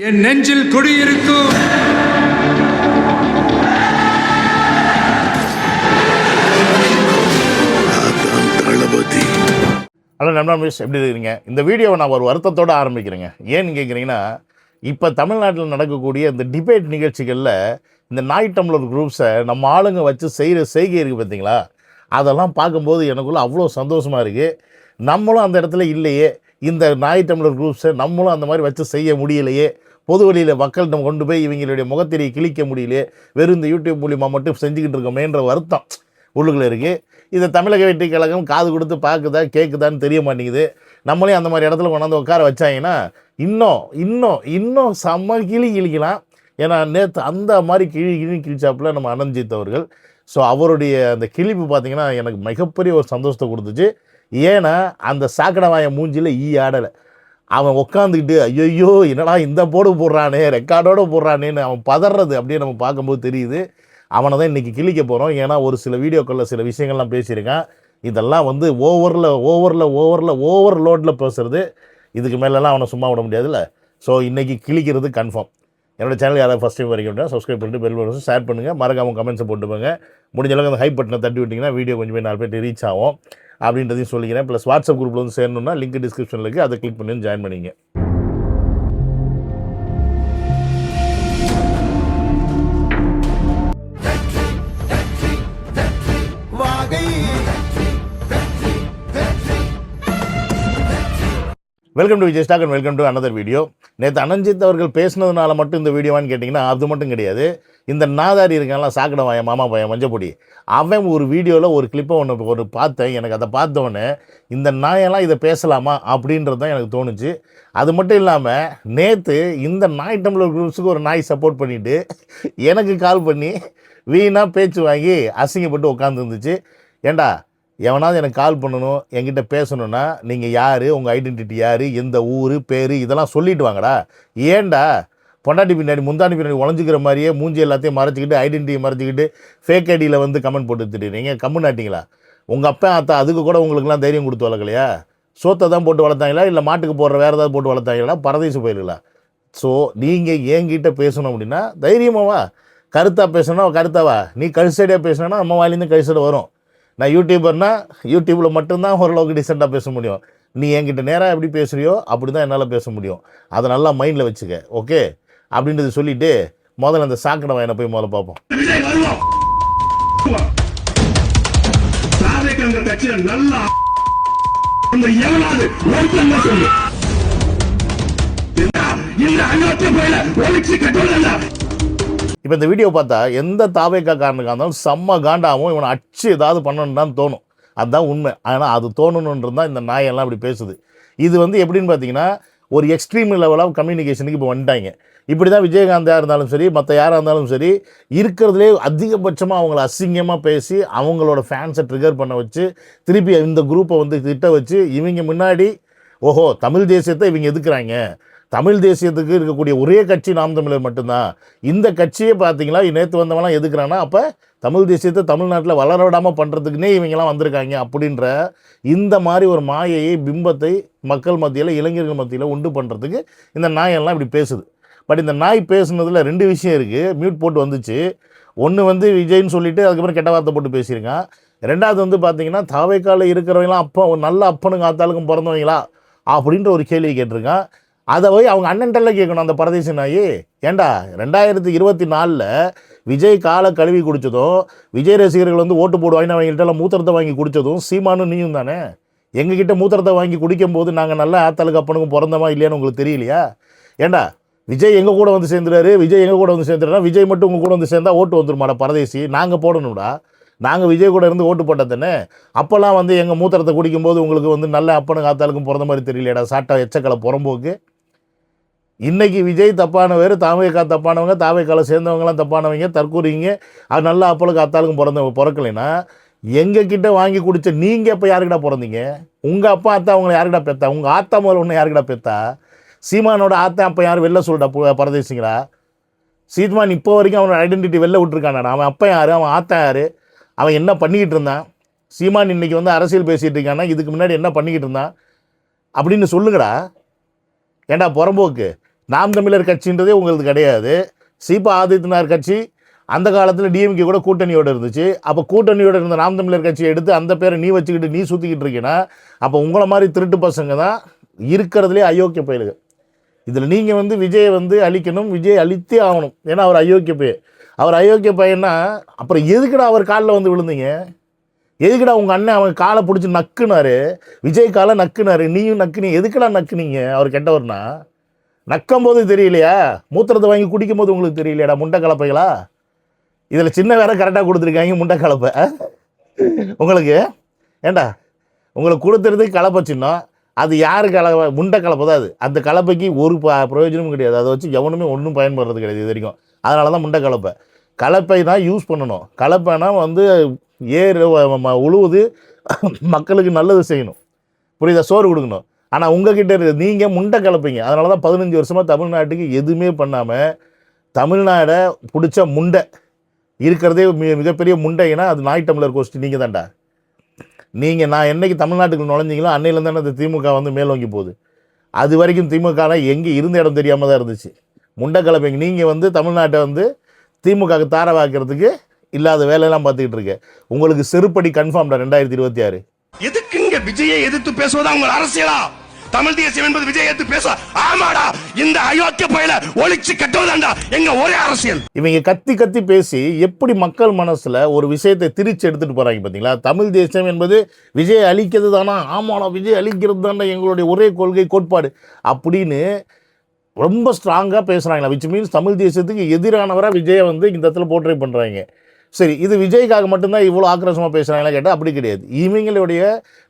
என் நெஞ்சில் குடியிருக்கும் ஹலோ நண்பா, எப்படி இருக்கீங்க? இந்த வீடியோவை நான் ஒரு வருத்தத்தோடு ஆரம்பிக்கிறேங்க. ஏன்னு கேட்குறீங்கன்னா, இப்போ தமிழ்நாட்டில் நடக்கக்கூடிய இந்த டிபேட் நிகழ்ச்சிகளில் இந்த நாய் டம்ளர் குரூப்ஸை நம்ம ஆளுங்க வச்சு செய்கிற செய்கை இருக்குது பார்த்தீங்களா, அதெல்லாம் பார்க்கும்போது எனக்குள்ளே அவ்வளோ சந்தோஷமாக இருக்குது. நம்மளும் அந்த இடத்துல இல்லையே, இந்த நாய் டம்ளர் குரூப்ஸை நம்மளும் அந்த மாதிரி வச்சு செய்ய முடியலையே, பொது வழியில் மக்கள்கிட்ட கொண்டு போய் இவங்களுடைய முகத்திரையை கிழிக்க முடியலையே, வெறும் இந்த யூடியூப் மூலிமா மட்டும் செஞ்சுக்கிட்டு இருக்கோமேன்ற வருத்தம் உள்ளுக்குள்ளே இருக்குது. இதை தமிழக வெற்றி கழகம் காது கொடுத்து பார்க்குதா கேட்குதான்னு தெரிய மாட்டேங்குது. நம்மளே அந்த மாதிரி இடத்துல கொண்டாந்து உட்கார வச்சாங்கன்னா இன்னும் செம்ம கிழிக்கலாம். ஏன்னா நேற்று அந்த மாதிரி கிழிச்சாப்புல நம்ம அனந்த்ஜித் அவர்கள். ஸோ அவருடைய அந்த கிழிப்பு பார்த்திங்கன்னா எனக்கு மிகப்பெரிய ஒரு சந்தோஷத்தை கொடுத்துச்சு. ஏன்னா அந்த சாக்கடை மூஞ்சியில் ஆடலை. அவன் உட்காந்துக்கிட்டு ஐயோ என்னடா இந்த போடுறானே, ரெக்கார்டோடு போடுறானேன்னு அவன் பதறது அப்படியே நம்ம பார்க்கும்போது தெரியுது. அவனை தான் இன்றைக்கி கிழிக்க போகிறோம். ஏன்னா ஒரு சில வீடியோக்களில் சில விஷயங்கள்லாம் பேசியிருக்கான். இதெல்லாம் வந்து ஓவர் லோடில் பேசுகிறது. இதுக்கு மேலெல்லாம் அவனை சும்மா விட முடியாதுல்ல. ஸோ இன்றைக்கி கிழிக்கிறது கன்ஃபார்ம். என்னோடய சேனல் யாராவது ஃபஸ்ட் டைம் வரைக்கும் சப்ஸ்கிரைப் பண்ணிட்டு பெல் பட்டன் ஷேர் பண்ணுங்கள், மறக்காமல் கமெண்ட்ஸை போட்டு போங்க. முடிஞ்ச அளவுக்கு அந்த ஹைப் பட்டனை தட்டி விட்டிங்கன்னா வீடியோ கொஞ்சம் போய் 4 பேர் ரீச் ஆகும் அப்படின்றதையும் சொல்லிக்கிறேன். ப்ளஸ் வாட்ஸ்அப் குரூப்பில் வந்து சேரணுன்னா லிங்க் டிஸ்கிரிப்ஷனில் இருக்குது, அதை கிளிக் பண்ணி ஜாயின் பண்ணிங்க. Welcome to Vijay stock and welcome to another video. நேற்று அனந்த்ஜித் அவர்கள் பேசினதுனால மட்டும் இந்த வீடியோவான்னு கேட்டிங்கன்னா அது மட்டும் கிடையாது. இந்த நாதாரி இருக்கான்ல, சாக்கடை வாயன் மாமா பையன் மஞ்சப்பொடி, அவன் ஒரு வீடியோவில் ஒரு கிளிப்பை ஒன்று பார்த்தேன். எனக்கு அதை பார்த்தவொடனே இந்த நாயெல்லாம் இதை பேசலாமா அப்படின்றது தான் எனக்கு தோணுச்சு. அது மட்டும் இல்லாமல் நேற்று இந்த நாய் டம்ளர் குரூப்ஸுக்கு ஒரு நாய் சப்போர்ட் பண்ணிவிட்டு எனக்கு கால் பண்ணி வீணாக பேச்சு வாங்கி அசிங்கப்பட்டு உட்காந்துருந்துச்சு. ஏண்டா எவனாவது எனக்கு கால் பண்ணணும், என்கிட்ட பேசணுன்னா நீங்கள் யார், உங்கள் ஐடென்டிட்டி யார், எந்த ஊர் பேர், இதெல்லாம் சொல்லிட்டு வாங்கடா. ஏண்டா பொண்டாட்டி பின்னாடி முந்தாண்டி பின்னாடி உழைஞ்சிக்கிற மாதிரியே மூஞ்சி எல்லாத்தையும் மறைச்சிக்கிட்டு ஐடென்டிட்டியை மறைச்சிக்கிட்டு ஃபேக் ஐடியில் வந்து கமெண்ட் போட்டு திட்டுறீங்க. கம்முன்னாட்டிங்களா? உங்கள் அப்பா அத்தா அதுக்கு கூட உங்களுக்குலாம் தைரியம் கொடுத்து வளர்க்கலையா? சோத்தை தான் போட்டு வளர்த்தாங்களா, இல்லை மாட்டுக்கு போடுற வேறு ஏதாவது போட்டு வளர்த்தாங்களா, பரதேசு போயிருங்களா? ஸோ நீங்கள் என்கிட்ட பேசணும் அப்படின்னா தைரியமாவா, கருத்தாக பேசணும்னா கருத்தாவா, நீ கழிசடியாக பேசணுன்னா நம்ம வாயிலேருந்து கழிசடை வரும். நான் யூடியூபர்னால் யூடியூப்பில் மட்டும்தான் ஓரளவுக்கு டிசெண்டாக பேச முடியும். நீ என்கிட்ட நேராக எப்படி பேசுகிறியோ அப்படி தான் என்னால் பேச முடியும். அதை நல்லா மைண்டில் வச்சுக்க, ஓகே அப்படின்றது சொல்லிவிட்டு முதல்ல அந்த சாக்கடை வாயனை போய் முதல்ல பார்ப்போம். இப்போ இந்த வீடியோ பார்த்தா எந்த தாவேக்கா காரனுக்காக இருந்தாலும் செம்ம காண்டாகவும் இவனை அச்சு ஏதாவது பண்ணணுன்னு தான் தோணும். அதுதான் உண்மை. ஆனால் அது தோணணுன்றது தான் இந்த நாயெல்லாம் இப்படி பேசுது. இது வந்து எப்படின்னு பார்த்தீங்கன்னா ஒரு எக்ஸ்ட்ரீம் லெவல் ஆஃப் கம்யூனிகேஷனுக்கு இப்போ வந்துட்டாங்க. இப்படி தான் விஜயகாந்தாக இருந்தாலும் சரி, மற்ற யாராக இருந்தாலும் சரி, இருக்கிறதுலே அதிகபட்சமாக அவங்கள அசிங்கமாக பேசி அவங்களோட ஃபேன்ஸை ட்ரிகர் பண்ண வச்சு திருப்பி இந்த குரூப்பை வந்து திட்ட வச்சு இவங்க முன்னாடி ஓஹோ தமிழ் தேசியத்தை இவங்க எதுக்குறாங்க, தமிழ் தேசியத்துக்கு இருக்கக்கூடிய ஒரே கட்சி நாம் தமிழர் மட்டும்தான், இந்த கட்சியே பார்த்தீங்களா நேற்று வந்தவங்களாம் எதுக்குறாங்கன்னா அப்போ தமிழ் தேசியத்தை தமிழ்நாட்டில் வளர விடாமல் பண்ணுறதுக்குன்னே இவங்கெல்லாம் வந்திருக்காங்க அப்படின்ற இந்த மாதிரி ஒரு மாயையை பிம்பத்தை மக்கள் மத்தியில் இளைஞர்கள் மத்தியில் உண்டு பண்ணுறதுக்கு இந்த நாயெல்லாம் இப்படி பேசுது. பட் இந்த நாய் பேசுனதில் 2 விஷயம் இருக்குது. மியூட் போட்டு வந்துச்சு. ஒன்று வந்து விஜய்ன்னு சொல்லிவிட்டு அதுக்கப்புறம் கெட்ட வார்த்தை போட்டு பேசியிருக்கான். 2வது வந்து பார்த்தீங்கன்னா தாவேக்கால இருக்கிறவங்களாம் அப்பா ஒரு நல்ல அப்பனுங்க ஆத்தாளுக்கும் பிறந்தவங்களா அப்படின்ற ஒரு கேள்வி கேட்டிருக்கான். அதை போய் அவங்க அண்ணன்ட்டெல்லாம் கேட்கணும் அந்த பரதேசி நாயி. ஏண்டா 2024 விஜய் காலை கழுவி குடித்ததும், விஜய் ரசிகர்கள் வந்து ஓட்டு போடுவாங்கன்னு அவங்கள்ட்டெல்லாம் மூத்திரத்தை வாங்கி குடித்ததும் சீமானும் நீயும் தானே. எங்ககிட்ட மூத்திரத்தை வாங்கி குடிக்கும்போது நாங்கள் நல்ல ஆத்தாளுக்கு அப்பனுக்கும் பிறந்தமா இல்லையான்னு உங்களுக்கு தெரியலையா? ஏண்டா விஜய் எங்கள் கூட வந்து சேர்ந்துறாரு, விஜய் எங்கள் கூட வந்து சேர்ந்துடுறா, விஜய் மட்டும் உங்கள் கூட வந்து சேர்ந்தா ஓட்டு வந்துருமாடா பரதேசி, நாங்கள் போடணும்டா. நாங்கள் விஜய் கூட இருந்து ஓட்டு போட்டால் தானே. அப்போல்லாம் வந்து எங்கள் மூத்திரத்தை குடிக்கும்போது உங்களுக்கு வந்து நல்ல அப்பனுக்கு ஆத்தாளுக்கும் பிறந்த மாதிரி தெரியலையாடா சாட்டா எச்சக்கலை புறம்போக்கு. இன்றைக்கி விஜய் தப்பானவர், தாவேக்கா தப்பானவங்க, தாவேக்கால சேர்ந்தவங்களாம் தப்பானவங்க, தற்கூறிங்க, அது நல்ல அப்பளுக்கு அத்தாளுக்கும் பிறக்கலைன்னா எங்ககிட்ட வாங்கி குடித்த நீங்கள் இப்போ யாருக்கிட்ட பிறந்தீங்க? உங்கள் அப்பா அத்தா அவங்களை யாருக்கிட்ட பெற்றா? உங்கள் ஆத்தா முதல்ல ஒன்று யாருக்கிட்ட பெற்றா? சீமானோட ஆத்தா அப்போ யார் வெளில சொல்லிட்டா பரதேசிங்களா? சீமான் இப்போ வரைக்கும் அவனோட ஐடென்டிட்டி வெளில விட்டுருக்கானடா. அவன் அப்பா யார், அவன் ஆத்தா யார், அவன் என்ன பண்ணிக்கிட்டு இருந்தான்? சீமான் இன்றைக்கி வந்து அரசியல் பேசிகிட்டு இருக்கானா, இதுக்கு முன்னாடி என்ன பண்ணிக்கிட்டு இருந்தான் அப்படின்னு சொல்லுங்கடா. ஏண்டா புறம்போக்கு, நாம் தமிழர் கட்சின்றதே உங்களுக்கு கிடையாது. சீபா ஆதித்யநாத் கட்சி அந்த காலத்தில் டிஎம்கே கூட கூட்டணியோடு இருந்துச்சு. அப்போ கூட்டணியோடு இருந்த நாம் தமிழர் கட்சியை எடுத்து அந்த பேரை நீ வச்சுக்கிட்டு நீ சுற்றிக்கிட்டு இருக்கீங்கன்னா அப்போ உங்களை மாதிரி திருட்டு பசங்க தான் இருக்கிறதுலே அயோக்கிய பயலுங்க. இதில் நீங்கள் வந்து விஜயை வந்து அழிக்கணும், விஜய் அழித்தே ஆகணும். ஏன்னா அவர் அயோக்கிய பையன். அவர் அயோக்கிய பையன்னா அப்புறம் எதுக்குடா அவர் காலில் வந்து விழுந்தீங்க? எதுக்குடா உங்கள் அண்ணன் அவன் காலை பிடிச்சி நக்குனாரு, விஜய் காலை நக்குனாரு, நீயும் நக்குனீங்க. எதுக்குடா நக்குனீங்க? அவர் கெட்டவர்னா நக்கும் போது தெரியலையா? மூத்திரத்தை வாங்கி குடிக்கும் போது உங்களுக்கு தெரியலையாடா முண்டை கலப்பைகளா? இதில் சின்ன வேற கரெக்டாக கொடுத்துருக்காங்க முண்டை கலப்பை உங்களுக்கு. ஏண்டா உங்களுக்கு கொடுத்துறதுக்கு கலப்பை சின்னம், அது யார் கலப்பை? முண்டை கலப்பை தான் அது. அந்த கலப்பைக்கு ஒரு பிரயோஜனமும் கிடையாது. அதை வச்சு எவனுமே ஒன்றும் பயன்படுறது கிடையாது இது வரைக்கும். அதனால தான் முண்டை கலப்பை. கலப்பை தான் யூஸ் பண்ணணும். கலப்பைனா வந்து உழுவுது, மக்களுக்கு நல்லது செய்யணும், புரியுதா? சோறு கொடுக்கணும். ஆனால் உங்ககிட்ட இருக்குது நீங்கள் முண்டை கலப்பீங்க. அதனால தான் 15 வருஷமாக தமிழ்நாட்டுக்கு எதுவுமே பண்ணாமல் தமிழ்நாடை பிடிச்ச முண்டை இருக்கிறதே மிகப்பெரிய முண்டைன்னா அது நாய் டம்ளர் கோஷ்டி நீங்கள் தான்டா. நான் என்னைக்கு தமிழ்நாட்டுக்கு நுழைஞ்சிங்களோ அன்னையிலேருந்து தானே அந்த திமுக வந்து மேலோங்கி போகுது. அது வரைக்கும் திமுகனா எங்கே இருந்த இடம் தெரியாமல் தான் இருந்துச்சு. முண்டை கலப்பைங்க. நீங்கள் வந்து தமிழ்நாட்டை வந்து திமுகவுக்கு தாரவாக்கிறதுக்கு இல்லாத வேலையெல்லாம் பார்த்துக்கிட்டு இருக்கு. உங்களுக்கு செருப்படி கன்ஃபார்ம்டா 2026. எதுக்குங்க விஜயை எதிர்த்து பேசுவதா உங்கள் அரசியலா? தமிழ் தேசியம் என்பது விஜய் எடுத்து பேச ஆமாடா, இந்த அயோக்கிய பையல ஒளிச்சு கட்டுவதாண்டா எங்க ஒரே அரசியல். இவங்க கத்தி கத்தி பேசி எப்படி மக்கள் மனசுல ஒரு விஷயத்தை திரிச்சு எடுத்துட்டு போறாங்க பார்த்தீங்களா? தமிழ் தேசியம் என்பது விஜய் அழிக்கிறது தானா? ஆமாடா, விஜய் அழிக்கிறது தானே எங்களுடைய ஒரே கொள்கை கோட்பாடு அப்படின்னு ரொம்ப ஸ்ட்ராங்காக பேசுகிறாங்களா? விச் மீன்ஸ் தமிழ் தேசியத்துக்கு எதிரானவராக விஜயை வந்து இந்த இடத்துல போர்ட்ரே பண்ணுறாங்க. சரி, இது விஜய்க்காக மட்டும்தான் இவ்வளோ ஆக்ரோஷமாக பேசுகிறாங்களா கேட்டால் அப்படி கிடையாது. இவங்களுடைய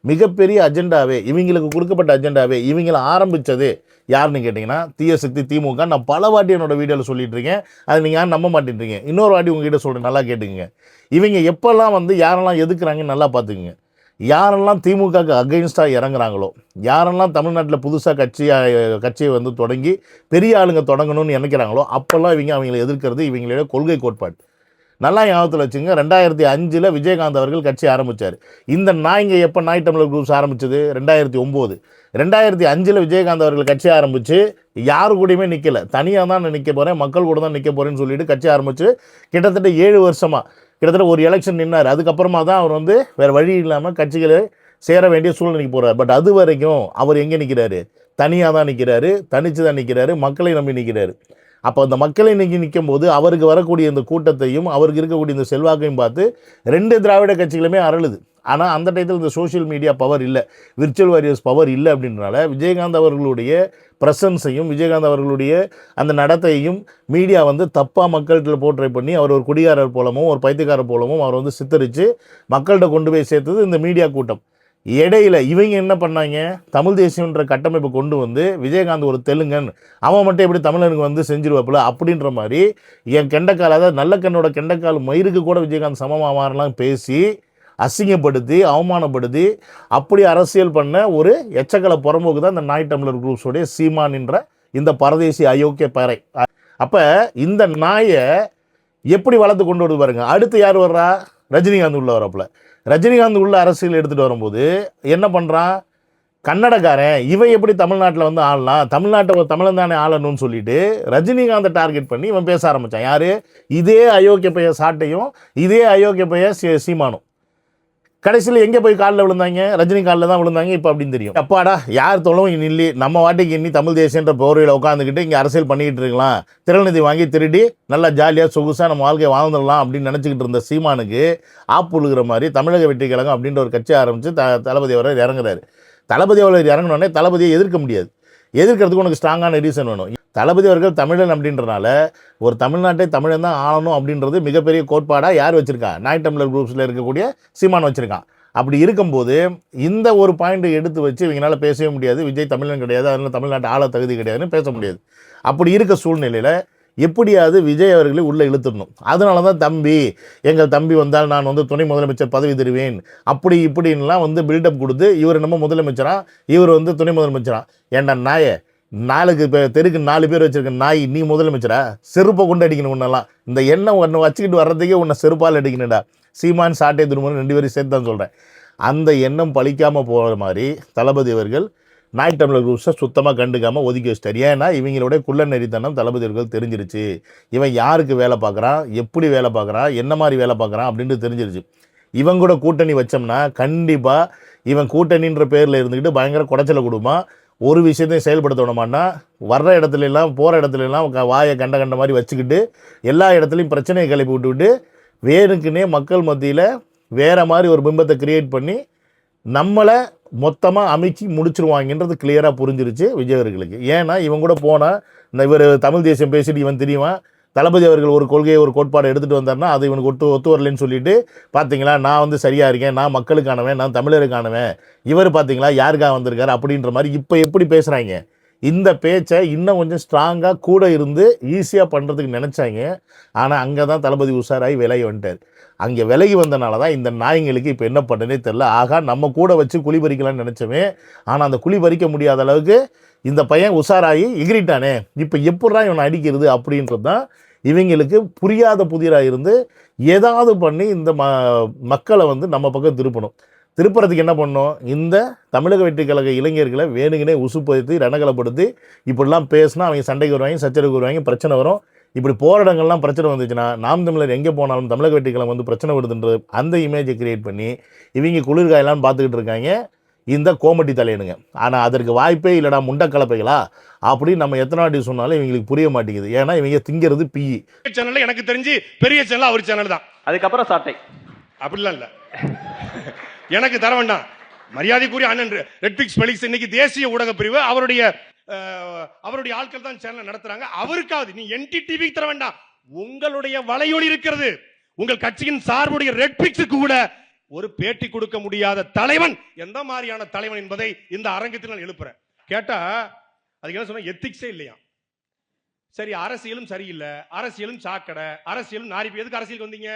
மிகப்பெரிய அஜெண்டாவே, இவங்களுக்கு கொடுக்கப்பட்ட அஜெண்டாவே, இவங்களை ஆரம்பித்தது யாருன்னு கேட்டிங்கன்னா தீய சக்தி திமுக. நான் பல வாட்டி என்னோடய வீடியோவில் சொல்லிட்டு இருக்கேன். அது நீங்கள் யாரும் நம்ப மாட்டேன்றீங்க. இன்னொரு வாட்டி உங்ககிட்ட சொல்கிறேன், நல்லா கேட்டுக்குங்க. இவங்க எப்போல்லாம் வந்து யாரெல்லாம் எதுக்குறாங்கன்னு நல்லா பார்த்துக்குங்க. யாரெல்லாம் திமுகவுக்கு அகைன்ஸ்டாக இறங்குறாங்களோ, யாரெல்லாம் தமிழ்நாட்டில் புதுசாக கட்சியை வந்து தொடங்கி பெரிய ஆளுங்க தொடங்கணும்னு நினைக்கிறாங்களோ அப்போல்லாம் அவங்களை எதிர்க்கிறது இவங்களுடைய கொள்கை கோட்பாடு. நல்லா ஞாபகத்தில் வச்சுங்க. 2005 விஜயகாந்த் அவர்கள் கட்சி ஆரம்பித்தார். இந்த நாய்ங்க எப்போ நாய் தமிழர் குரூப்ஸ் ஆரம்பித்தது? 2009. 2005 விஜயகாந்த் அவர்கள் கட்சி ஆரம்பித்து யாரு கூடயுமே நிற்கலை. தனியாக தான் நான் நிற்க போகிறேன், மக்கள் கூட தான் நிற்க போகிறேன்னு சொல்லிட்டு கட்சி ஆரம்பித்து கிட்டத்தட்ட 7 வருஷமாக கிட்டத்தட்ட ஒரு எலெக்ஷன் நின்னார். அதுக்கப்புறமா தான் அவர் வந்து வேறு வழி இல்லாமல் கட்சிகளை சேர வேண்டிய சூழ்நிலைக்கு போகிறார். பட் அது வரைக்கும் அவர் எங்கே நிற்கிறாரு? தனியாக தான் நிற்கிறாரு, தனித்து தான் நிற்கிறாரு, மக்களை நம்பி நிற்கிறாரு. அப்போ அந்த மக்களை நிற்கும் போது அவருக்கு வரக்கூடிய இந்த கூட்டத்தையும் அவருக்கு இருக்கக்கூடிய இந்த செல்வாக்கையும் பார்த்து 2 திராவிட கட்சிகளுமே அரளுது. ஆனால் அந்த டயத்தில் இந்த சோஷியல் மீடியா பவர் இல்லை, விர்ச்சுவல் வாரியர்ஸ் பவர் இல்லை. அப்படின்றனால விஜயகாந்த் அவர்களுடைய ப்ரெசன்ஸையும் விஜயகாந்த் அவர்களுடைய அந்த நடத்தையும் மீடியா வந்து தப்பாக மக்கள்கிட்ட போர்ட்ரை பண்ணி அவர் ஒரு குடிகாரர் போலவும் ஒரு பைத்தியக்காரர் போலவும் அவர் வந்து சித்தரித்து மக்கள்கிட்ட கொண்டு போய் சேர்த்தது இந்த மீடியா கூட்டம். இடையில இவங்க என்ன பண்ணாங்க? தமிழ் தேசியன்ற கட்டமைப்பை கொண்டு வந்து விஜயகாந்த் ஒரு தெலுங்கன், அவன் மட்டும் எப்படி தமிழனுக்கு வந்து செஞ்சிருவாப்புல அப்படின்ற மாதிரி என் கெண்டக்கால், அதாவது நல்ல கண்ணோட கெண்டக்கால் மயிருக்கு கூட விஜயகாந்த் சமமாக மாறலாம் பேசி அசிங்கப்படுத்தி அவமானப்படுத்தி அப்படி அரசியல் பண்ண ஒரு எச்சக்கலை புறம்போக்கு தான் இந்த நாய் தமிழர் குரூப்ஸோடைய சீமான் என்ற இந்த பரதேசி அயோக்கிய பறை. அப்போ இந்த நாயை எப்படி வளர்த்து கொண்டு வருது பாருங்க. அடுத்து யார் வர்றா? ரஜினிகாந்த் உள்ள வரப்பில். ரஜினிகாந்த் உள்ள அரசியல் எடுத்துகிட்டு வரும்போது என்ன பண்ணுறான்? கன்னடக்காரன் இவன் எப்படி தமிழ்நாட்டில் வந்து ஆளலாம், தமிழ்நாட்டை தமிழன் தானே ஆளணும்னு சொல்லிட்டு ரஜினிகாந்தை டார்கெட் பண்ணி இவன் பேச ஆரம்பித்தான். யார்? இதே அயோக்கிய பைய சாட்டையும் இதே அயோக்கிய பைய சீமானும். கடைசியில் எங்கே போய் காலில் விழுந்தாங்க? ரஜினி காலில் தான் விழுந்தாங்க. இப்போ அப்படின்னு தெரியும். அப்பாடா, யார் தொழவும் இல்லை, நம்ம வாட்டிக்கு இன்னி தமிழ் தேசியன்ற போர்வையில் உட்காந்துக்கிட்டு இங்கே அரசியல் பண்ணிக்கிட்டு இருக்கலாம், திறநிதி வாங்கி திருடி நல்லா ஜாலியாக சொகுசாக நம்ம வாழ்க்கையை வாழ்ந்துடலாம் அப்படின்னு நினச்சிக்கிட்டு இருந்த சீமானுக்கு ஆப்புழுகிற மாதிரி தமிழக வெற்றி கழகம் அப்படின்ற ஒரு கட்சி ஆரம்பித்து தளபதி அவர்கள் இறங்குறாரு. தளபதி அவர்கள் இறங்கினோடனே தளபதியை எதிர்க்க முடியாது. எதிர்க்கிறதுக்கு உனக்கு ஸ்ட்ராங்கான ரீசன் வேணும். தளபதி அவர்கள் தமிழன் அப்படின்றனால ஒரு தமிழ்நாட்டை தமிழன் தான் ஆளணும் அப்படின்றது மிகப்பெரிய கோட்பாடாக யார் வச்சுருக்கா? நாய் தமிழர் குரூப்ஸில் இருக்கக்கூடிய சீமான் வச்சுருக்கான். அப்படி இருக்கும்போது இந்த ஒரு பாயிண்ட்டை எடுத்து வச்சு இவங்களால பேசவே முடியாது. விஜய் தமிழன் கிடையாது, அதனால் தமிழ்நாட்டை ஆள தகுதி கிடையாதுன்னு பேச முடியாது. அப்படி இருக்க சூழ்நிலையில் எப்படியாவது விஜய் அவர்களை உள்ளே இழுத்துடணும். அதனால தான் எங்கள் தம்பி வந்தால் நான் வந்து துணை முதலமைச்சர் பதவி தருவேன் அப்படி இப்படின்லாம் வந்து பில்டப் கொடுத்து இவர் நம்ம முதலமைச்சரா, இவர் வந்து துணை முதலமைச்சரா. ஏன்டா நாயை, தெருக்கு 4 பேர் வச்சிருக்க நாய், நீ முதலமைச்சரா? செருப்பை கொண்டு அடிக்கணும் உன்னெல்லாம். இந்த எண்ணெய் ஒன்று வச்சுக்கிட்டு வர்றதுக்கே உன்னை செருப்பால் அடிக்கணும்டா. சீமான் சாட்டை துருமன் 2 பேரும் சேர்த்து தான் சொல்கிறேன். அந்த எண்ணம் பழிக்காமல் போகிற மாதிரி தளபதி அவர்கள் நாய் டம்ளர் குரூப்ஸை சுத்தமாக கண்டுக்காமல் ஒதுக்கி வச்சிட்டார். ஏன்னா இவங்களுடைய குள்ள நெறித்தனம் தளபதி அவர்கள் தெரிஞ்சிருச்சு. இவன் யாருக்கு வேலை பார்க்குறான், எப்படி வேலை பார்க்குறான், என்ன மாதிரி வேலை பார்க்குறான் அப்படின்ட்டு தெரிஞ்சிருச்சு. இவன் கூட கூட்டணி வச்சோம்னா கண்டிப்பாக இவன் கூட்டணின்ற பேரில் இருந்துக்கிட்டு பயங்கர குடைச்சலை கொடுமா, ஒரு விஷயத்தையும் செயல்படுத்த விடமாட்டா. வர்ற இடத்துலலாம் போகிற இடத்துலலாம் வாயை கண்ட மாதிரி வச்சுக்கிட்டு எல்லா இடத்துலையும் பிரச்சனையை கிளப்பி விட்டுவிட்டு வேணுக்குன்னே மக்கள் மத்தியில் வேறு மாதிரி ஒரு பிம்பத்தை கிரியேட் பண்ணி நம்மளை மொத்தமாக அமைச்சு முடிச்சிருவாங்கன்றது கிளியராக புரிஞ்சிருச்சு விஜய் அவர்களுக்கு. ஏன்னா இவன் கூட போனால் இந்த இவர் தமிழ் தேசியம் பேசிட்டு இவன் தெரியுமா, தளபதி அவர்கள் ஒரு கொள்கையை ஒரு கோட்பாடு எடுத்துகிட்டு வந்தார்னா அது இவனுக்கு ஒத்து வரலன்னு சொல்லிட்டு, பார்த்தீங்களா நான் வந்து சரியாக இருக்கேன், நான் மக்களுக்கானவன், நான் தமிழருக்கானவன், இவர் பார்த்தீங்களா யாருக்காக வந்திருக்காரு அப்படின்ற மாதிரி இப்போ எப்படி பேசுகிறாங்க. இந்த பேச்சை இன்னும் கொஞ்சம் ஸ்ட்ராங்காக கூட இருந்து ஈஸியாக பண்ணுறதுக்கு நினச்சாங்க. ஆனால் அங்கே தான் தளபதி உஷாராகி விலகி வந்துட்டார். அங்கே விலகி வந்தனால தான் இந்த நாய்ங்களுக்கு இப்போ என்ன பண்ணுறதுனே தெரில. ஆகா நம்ம கூட வச்சு குழி பறிக்கலாம்னு நினச்சோமே, ஆனால் அந்த குழி பறிக்க முடியாத அளவுக்கு இந்த பையன் உஷாராகி எகிரிட்டானே, இப்போ எப்படா இவனை அடிக்கிறது அப்படின்றது தான் இவங்களுக்கு புரியாத புதிராக இருந்து ஏதாவது பண்ணி இந்த மக்களை வந்து நம்ம பக்கம் திருப்பணும். திருப்புறதுக்கு என்ன பண்ணோம், இந்த தமிழக வெற்றி கழக இளைஞர்களை வேணுங்கனே உசுப்படுத்தி ரணகலப்படுத்தி இப்படிலாம் பேசினா அவங்க சண்டைக்கு வருவாங்க, சச்சரவுக்கு வருவாங்க, பிரச்சனை வரும். இப்படி போராட்டங்கள்லாம் பிரச்சனை வந்துச்சுன்னா நாம் தமிழர் எங்கே போனாலும் தமிழக வெற்றி கழகம் வந்து பிரச்சனை வருதுன்றது அந்த இமேஜை கிரியேட் பண்ணி இவங்க குளிர்காயெல்லாம் பார்த்துக்கிட்டு இருக்காங்க இந்த கோமட்டி தலையனுங்க. ஆனால் அதற்கு வாய்ப்பே இல்லைடா முண்டை கலப்பைகளா அப்படின்னு நம்ம எத்தனை வாட்டி சொன்னாலும் இவங்களுக்கு புரிய மாட்டேங்குது. ஏன்னா இவங்க திங்கிறது பிஇ சேனல். எனக்கு தெரிஞ்சு பெரிய சேனல் அவர் சேனல் தான். அதுக்கப்புறம் சாட்டை அப்படிலாம் இல்லை, எனக்கு தர வேண்டாம். மரியாதைக்குரிய அண்ணன் ரெட்பிக்ஸ் பெலிக்ஸ் இன்னைக்கு தேசிய ஊடக பிரிவு அவருடைய ஆட்கள் தான் சேனல் நடத்துறாங்க. அவருக்காவது நீ NTTV தர வேண்டாம். உங்களுடைய வலையொலி இருக்கிறது, உங்கள் கட்சியின் சார்புடைய ரெட்பிக்ஸுக்கு கூட ஒரு பேட்டி கொடுக்க முடியாத தலைவன் எந்த மாதிரியான தலைவன் என்பதை இந்த அரங்கத்தில் நான் எழுப்புறேன். கேட்டா அதுக்கு என்ன சொன்ன, எத்திக்ஸே இல்லையா. சரி, அரசியலும் சரியில்லை, அரசியலும் சாக்கடை, அரசியலும் நாரி. எதுக்கு அரசியலுக்கு வந்தீங்க?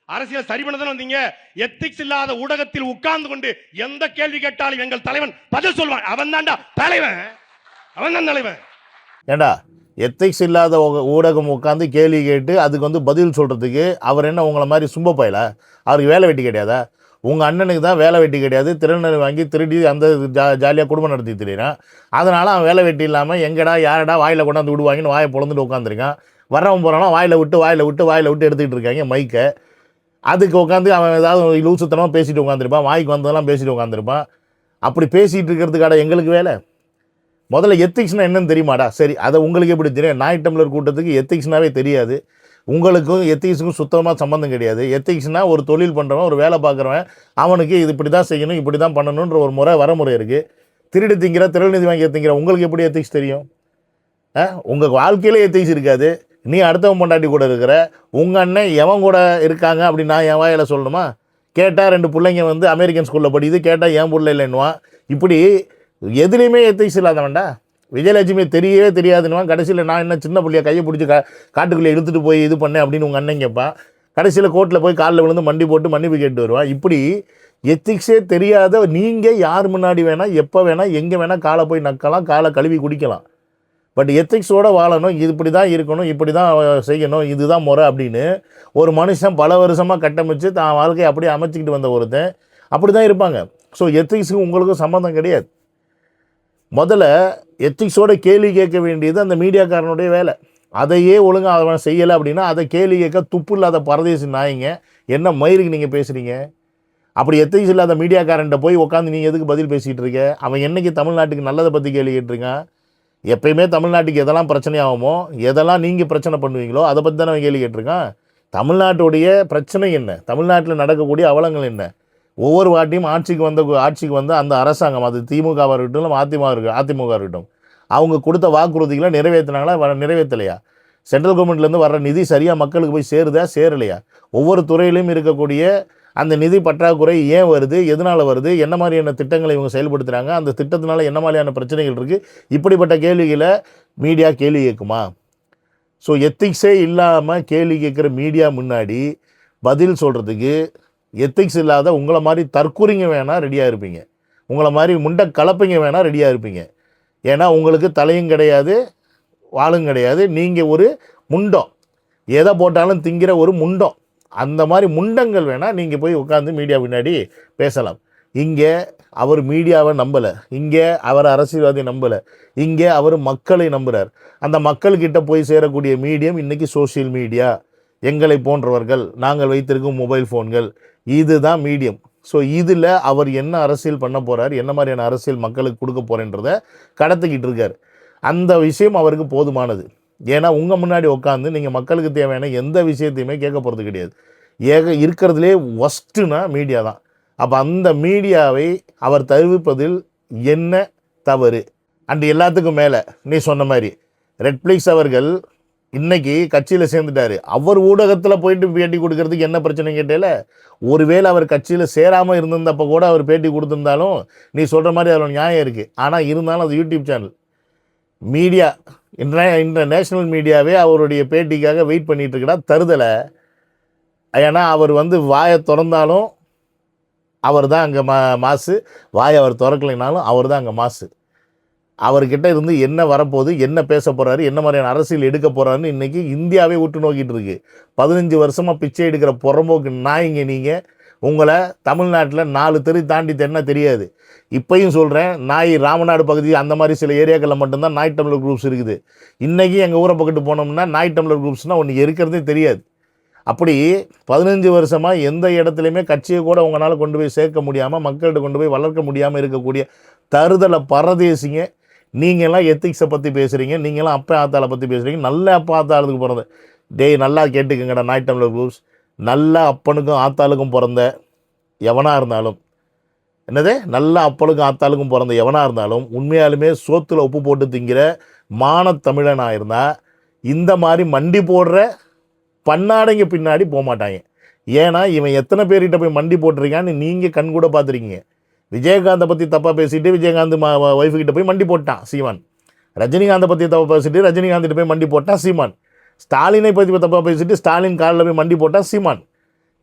அரசியல் சரி பண்ணதான் வந்தீங்க. எத்திக்ஸ் இல்லாத ஊடகத்தில் உட்கார்ந்து கொண்டு எந்த கேள்வி கேட்டாலும் எங்கள் தலைவன் பதில் சொல்வான். அவன் தான்டா தலைவன், அவன் தான் தலைவன். ஏண்டா எத்திக்ஸ் இல்லாத ஊடகம் உட்காந்து கேள்வி கேட்டு அதுக்கு வந்து பதில் சொல்கிறதுக்கு அவர் என்ன உங்களை மாதிரி சும்ப பயல? அவருக்கு வேலை வெட்டி கிடையாதா? உங்கள் அண்ணனுக்கு தான் வேலை வெட்டி கிடையாது, திருநெல் வாங்கி திருடி அந்த ஜாலியாக குடும்பம் நடத்தி தெரியுறான். அதனால் அவன் வேலை வெட்டி இல்லாமல் எங்கடா யாரடா வாயில் கொண்டாந்து விடுவாங்கன்னு வாயை பொழந்துட்டு உட்காந்துருக்கான். வரவன் போகிறானா வாயில் விட்டு எடுத்துக்கிட்டு இருக்காங்க மைக்கை. அதுக்கு உட்காந்து அவன் ஏதாவது லூசுத்தனமாக பேசிட்டு உட்காந்துருப்பான், வாய்க்கு வந்ததெல்லாம் பேசிட்டு உட்காந்துருப்பான். அப்படி பேசிகிட்டு இருக்கிறதுக்காட எங்களுக்கு வேலை. முதல்ல எத்திக்ஸ்னால் என்னன்னு தெரியுமாடா? சரி, அதை உங்களுக்கு எப்படி தெரியும்? நாய் டம்ளர் கூட்டத்துக்கு எத்திக்ஸ்னாவே தெரியாது. உங்களுக்கும் எத்திக்ஸுக்கும் சுத்தமாக சம்மந்தம் கிடையாது. எத்திக்ஸ்னால் ஒரு தொழில் பண்ணுறவன், ஒரு வேலை பார்க்குறவன், அவனுக்கு இது இப்படி தான் செய்யணும், இப்படி தான் பண்ணணுன்ற ஒரு வரமுறை இருக்குது. திருடி திருநிதி வாங்கி திங்கிற உங்களுக்கு எப்படி எத்திக்ஸ் தெரியும்? உங்கள் வாழ்க்கையிலே எத்திக்ஸ் இருக்காது. நீ அடுத்தவன் பொண்டாட்டி கூட இருக்கிற, உங்கள் அண்ணன் எவன் கூட இருக்காங்க அப்படின்னு நான் என் வாயில் சொல்லணுமா? கேட்டால் 2 பிள்ளைங்க வந்து அமெரிக்கன் ஸ்கூலில் படிக்குது, கேட்டால் என் பிள்ளை இல்லைன்னுவான். இப்படி எதுலேயுமே எத்திக்ஸ் இல்லாதவன்டா. விஜயலட்சுமி தெரியவே தெரியாதுன்னுவான். கடைசியில் நான் என்ன சின்ன பிள்ளைய கையை பிடிச்சி காட்டுக்குள்ளே இழுத்துட்டு போய் இது பண்ணேன் அப்படின்னு உங்கள் அண்ணன் கேட்பான். கடைசியில் கோர்ட்டில் போய் காலில் விழுந்து மண்டி போட்டு மன்னிப்பு கேட்டு வருவான். இப்படி எத்திக்ஸே தெரியாத நீங்கள் யார் முன்னாடி வேணால் எப்போ வேணால் எங்கே வேணால் காலை போய் நக்கலாம், காலை கழுவி குடிக்கலாம். பட் எத்திக்ஸோடு வாழணும், இது இப்படி தான் இருக்கணும், இப்படி தான் செய்யணும், இதுதான் முறை அப்படின்னு ஒரு மனுஷன் பல வருஷமாக கட்டமைச்சு தான் வாழ்க்கையை அப்படியே அமைச்சிக்கிட்டு வந்த ஒருத்தன் அப்படி தான் இருப்பாங்க. ஸோ எத்திக்ஸுக்கு உங்களுக்கும் சம்மந்தம் கிடையாது. முதல்ல எத்திக்ஸோட கேள்வி கேட்க வேண்டியது அந்த மீடியாக்காரனுடைய வேலை. அதையே ஒழுங்காக அவன் செய்யலை அப்படின்னா அதை கேள்வி கேட்க துப்பு இல்லாத பரதேசி நாய்ங்க. என்ன மயிருக்கு நீங்கள் பேசுகிறீங்க? அப்படி எத்திக்ஸ் இல்லாத மீடியாக்காரன்ட்ட போய் உட்காந்து நீங்கள் எதுக்கு பதில் பேசிகிட்டு இருக்க? அவன் என்றைக்கு தமிழ்நாட்டுக்கு நல்லதை பற்றி கேள்வி கேட்டிருக்கான்? எப்பயுமே தமிழ்நாட்டுக்கு எதெல்லாம் பிரச்சனையாகுமோ, எதெல்லாம் நீங்கள் பிரச்சனை பண்ணுவீங்களோ அதை பற்றி தானே அவன் கேள்வி கேட்டிருக்கான். தமிழ்நாட்டுடைய பிரச்சனை என்ன, தமிழ்நாட்டில் நடக்கக்கூடிய அவலங்கள் என்ன? ஒவ்வொரு வாட்டியும் ஆட்சிக்கு வந்த அந்த அரசாங்கம், அது திமுகவாக இருக்கட்டும் இல்லை அதிமுக இருக்கட்டும், அவங்க கொடுத்த வாக்குறுதிகளை நிறைவேற்றினாங்களா, நிறைவேற்றலையா? சென்ட்ரல் கவர்மெண்ட்லேருந்து வர்ற நிதி சரியாக மக்களுக்கு போய் சேருதா, சேரலையா? ஒவ்வொரு துறையிலையும் இருக்கக்கூடிய அந்த நிதி பற்றாக்குறை ஏன் வருது, எதனால் வருது, என்ன மாதிரியான திட்டங்களை இவங்க செயல்படுத்துகிறாங்க, அந்த திட்டத்தினால என்ன மாதிரியான பிரச்சனைகள் இருக்குது, இப்படிப்பட்ட கேள்விகளை மீடியா கேள்வி கேட்குமா? ஸோ எத்திக்ஸே இல்லாமல் கேள்வி கேட்குற மீடியா முன்னாடி பதில் சொல்கிறதுக்கு எத்திக்ஸ் இல்லாத உங்களை மாதிரி தற்கூறிங்க வேணால் ரெடியாக இருப்பீங்க, உங்களை மாதிரி முண்டை கலப்பைங்க வேணால் ரெடியாக இருப்பீங்க. ஏன்னா உங்களுக்கு தலையும் கிடையாது, வாழும் கிடையாது. நீங்கள் ஒரு முண்டம், எதை போட்டாலும் திங்கிற ஒரு முண்டம். அந்த மாதிரி முண்டங்கள் வேணால் நீங்கள் போய் உட்காந்து மீடியா பின்னாடி பேசலாம். இங்கே அவர் மீடியாவை நம்பலை, இங்கே அவர் அரசியல்வாதியை நம்பலை, இங்கே அவர் மக்களை நம்புகிறார். அந்த மக்கள்கிட்ட போய் சேரக்கூடிய மீடியம் இன்றைக்கி சோஷியல் மீடியா, எங்களை போன்றவர்கள், நாங்கள் வைத்திருக்கும் மொபைல் ஃபோன்கள், இதுதான் மீடியம். ஸோ இதில் அவர் என்ன அரசியல் பண்ண போகிறார், என்ன மாதிரியான அரசியல் மக்களுக்கு கொடுக்க போகிறேன்றதை கடத்திக்கிட்டு இருக்கார். அந்த விஷயம் அவருக்கு போதுமானது. ஏன்னா உங்கள் முன்னாடி உட்காந்து நீங்கள் மக்களுக்கு தேவையான எந்த விஷயத்தையுமே கேட்க போகிறது கிடையாது. இருக்கிறதுலே ஒஸ்ட்டுனா மீடியா தான். அப்போ அந்த மீடியாவை அவர் தவிர்ப்பதில் என்ன தவறு? அண்ட் எல்லாத்துக்கும் மேலே நீ சொன்ன மாதிரி ரெட்ஃப்ளிக்ஸ் அவர்கள் இன்றைக்கி கட்சியில் சேர்ந்துட்டார். அவர் ஊடகத்தில் போயிட்டு பேட்டி கொடுக்கறதுக்கு என்ன பிரச்சனை கேட்டேல? ஒருவேளை அவர் கட்சியில் சேராமல் இருந்திருந்தப்போ கூட அவர் பேட்டி கொடுத்துருந்தாலும் நீ சொல்கிற மாதிரி அதில் நியாயம் இருக்குது. ஆனால் இருந்தாலும் அது யூடியூப் சேனல் மீடியா, இன்டர்நேஷ்னல் மீடியாவே அவருடைய பேட்டிக்காக வெயிட் பண்ணிகிட்ருக்கடா தருதலை. ஏன்னா அவர் வாயை திறந்தாலும் அவர் தான் அங்கே மாசு, வாயை அவர் திறக்கலைனாலும் அவர் தான் அங்கே மாசு. அவர்கிட்ட இருந்து என்ன வரப்போகுது, என்ன பேச போகிறாரு, என்ன மாதிரியான அரசியல் எடுக்க போகிறாருன்னு இன்றைக்கி இந்தியாவே உற்று நோக்கிட்டு இருக்கு. 15 வருஷமாக பிச்சை எடுக்கிற புறம்போக்கு நாய்ங்க நீங்கள். உங்களை தமிழ்நாட்டில் 4 தெரு தாண்டி தென்னா தெரியாது. இப்பையும் சொல்கிறேன், நாய் ராமநாடு பகுதி அந்த மாதிரி சில ஏரியாக்களில் மட்டும்தான் நாய் டம்ளர் குரூப்ஸ் இருக்குது. இன்றைக்கி எங்கள் ஊரை பக்கத்து போனோம்னா நாய் டம்ளர் குரூப்ஸ்னால் ஒன்று இருக்கிறதே தெரியாது. அப்படி 15 வருஷமாக எந்த இடத்துலையுமே கட்சியை கூட உங்களால் கொண்டு போய் சேர்க்க முடியாமல், மக்கள்கிட்ட கொண்டு போய் வளர்க்க முடியாமல் இருக்கக்கூடிய தருதலை பரதேசிங்க. நீங்கள்லாம் எத்திக்ஸை பற்றி பேசுகிறீங்க, நீங்களாம் அப்பா ஆத்தாளை பற்றி பேசுகிறீங்க. நல்ல அப்பா ஆத்தாளுக்கு பிறந்த டேய் நல்லா கேட்டுக்கங்கடா நாய் டம்ளர் குரூப்ஸ். நல்ல அப்பனுக்கும் ஆத்தாளுக்கும் பிறந்த எவனாக இருந்தாலும், என்னது நல்ல அப்பனுக்கும் ஆத்தாளுக்கும் பிறந்த எவனாக இருந்தாலும் உண்மையாலுமே சோத்தில் உப்பு போட்டு திங்கிற மானத்தமிழனாக இருந்தால் இந்த மாதிரி மண்டி போடுற பன்னாடைங்க பின்னாடி போக மாட்டாங்க. ஏன்னா இவன் எத்தனை பேர்கிட்ட போய் மண்டி போட்டிருக்கான்னு நீங்கள் கண் கூட பார்த்துருக்கீங்க. விஜயகாந்தை பற்றி தப்பாக பேசிட்டு விஜயகாந்த் ஒய்ஃபுக்கிட்ட போய் மண்டி போட்டான் சீமான். ரஜினிகாந்தை பற்றி தப்பாக பேசிட்டு ரஜினிகாந்த்கிட்ட போய் மண்டி போட்டான் சீமான். ஸ்டாலினை பற்றி தப்பாக பேசிட்டு ஸ்டாலின் காலில் போய் மண்டி போட்டான் சீமான்.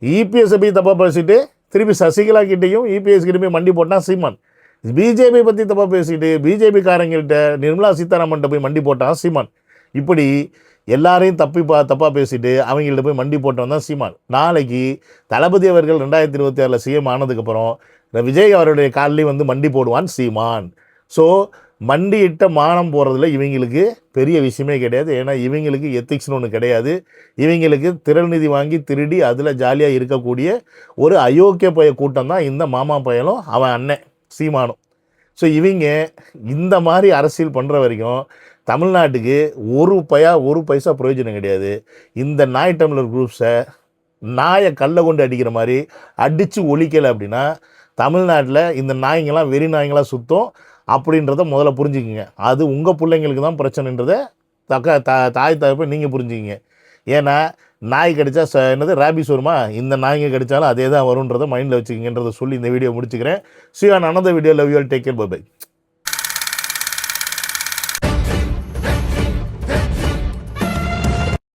இபிஎஸ்ஸை போய் தப்பாக பேசிட்டு திருப்பி சசிகலா கிட்டேயும் இபிஎஸ் கிட்ட போய் மண்டி போட்டான் சீமான். பிஜேபி பற்றி தப்பாக பேசிட்டு பிஜேபி காரங்கள்கிட்ட நிர்மலா சீதாராமன்கிட்ட போய் மண்டி போட்டான் சீமான். இப்படி எல்லாரையும் தப்பாக பேசிட்டு அவங்கள்ட்ட போய் மண்டி போட்டவன் தான் சீமான். நாளைக்கு தளபதி அவர்கள் 2026 சிஎம் ஆனதுக்கப்புறம் விஜய் அவருடைய காலிலையும் மண்டி போடுவான் சீமான். ஸோ மண்டியிட்ட மானம் போகிறதுல இவங்களுக்கு பெரிய விஷயமே கிடையாது. ஏன்னா இவங்களுக்கு எத்திக்ஸ்னு ஒன்று கிடையாது. இவங்களுக்கு திரள் நிதி வாங்கி திருடி அதில் ஜாலியாக இருக்கக்கூடிய ஒரு அயோக்கிய பய கூட்டம் தான் இந்த மாமா பயலும் அவன் அண்ணன் சீமானும். ஸோ இவங்க இந்த மாதிரி அரசியல் பண்ணுற வரைக்கும் தமிழ்நாட்டுக்கு ஒரு பைசா பிரயோஜனம் கிடையாது. இந்த நாய் டம்ளர் குரூப்ஸை நாயை கல்லை கொண்டு அடிக்கிற மாதிரி அடித்து ஒழிக்கலை அப்படின்னா தமிழ்நாட்டில் இந்த நாய்ங்களாம் வெறி நாய்ங்களாம் சுத்தம் அப்படின்றத முதல்ல புரிஞ்சுக்கிங்க. அது உங்கள் பிள்ளைங்களுக்கு தான் பிரச்சனைன்றதை தாய் தகப்பை நீங்கள் புரிஞ்சுக்கிங்க. ஏன்னா நாய் கடித்தா என்னது ரேபிஸ் வருமா, இந்த நாய்ங்க கடித்தாலும் அதே தான் வரும்ன்றதை மைண்டில் வச்சுக்கிங்கன்றதை சொல்லி இந்த வீடியோ முடிச்சுக்கிறேன். See you on another video. Love you all. Take care. Bye bye.